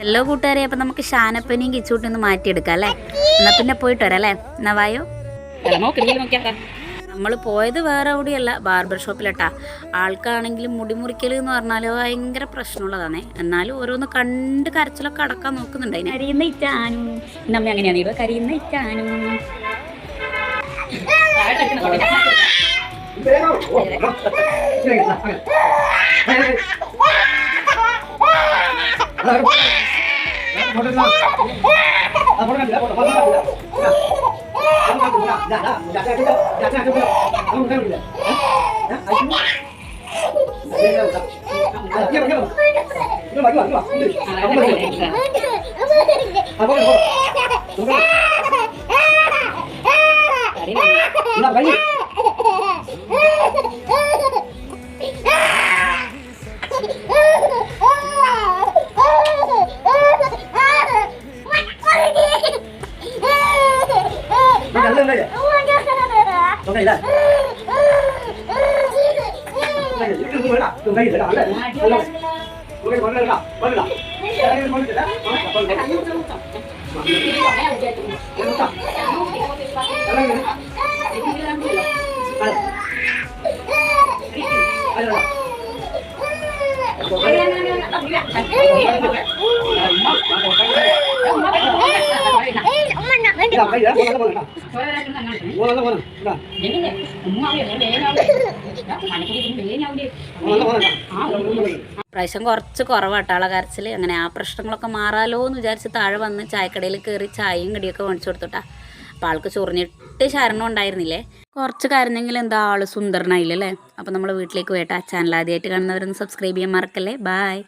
Hello കൂട്ടുകാരെ, അപ്പം നമുക്ക് ഷാനപ്പനെയും കിച്ചൂട്ടിന്ന് മാറ്റിയെടുക്കാം അല്ലേ? എന്നാൽ പിന്നെ പോയിട്ട് വരാം അല്ലേ? എന്നാ വായോ. നമ്മൾ പോയത് വേറെ എവിടെയല്ല, ബാർബർ ഷോപ്പിലട്ടാ. ആൾക്കാണെങ്കിലും മുടി മുറിക്കൽ എന്ന് പറഞ്ഞാൽ ഭയങ്കര പ്രശ്നമുള്ളതാണേ. എന്നാലും ഓരോന്ന് കണ്ട് കരച്ചിലൊക്കെ അടക്കാൻ നോക്കുന്നുണ്ട്. അതിന് കരിയുന്ന ഇറ്റാനും നമ്മ അങ്ങനെയാണ് ഇവ കരിയുന്ന ഇറ്റാനും. പ്രാവശ്യം കുറച്ച് കുറവാട്ടാള കരച്ചിൽ. അങ്ങനെ ആ പ്രശ്നങ്ങളൊക്കെ മാറാലോ എന്ന് വിചാരിച്ച് താഴെ വന്ന് ചായക്കടയിൽ കയറി ചായയും കടിയൊക്കെ മേടിച്ചു കൊടുത്തോട്ടാ. അപ്പം ആൾക്ക് ചൊറിഞ്ഞിട്ട് ശരണം ഉണ്ടായിരുന്നില്ലേ. കുറച്ച് കരഞ്ഞെങ്കിൽ എന്താ ആള് സുന്ദരനായില്ലേ. അപ്പം നമ്മൾ വീട്ടിലേക്ക് പോയിട്ടാ. ചാനൽ ആദ്യമായിട്ട് കാണുന്നവരൊന്ന് സബ്സ്ക്രൈബ് ചെയ്യാൻ മറക്കല്ലേ. ബായ്.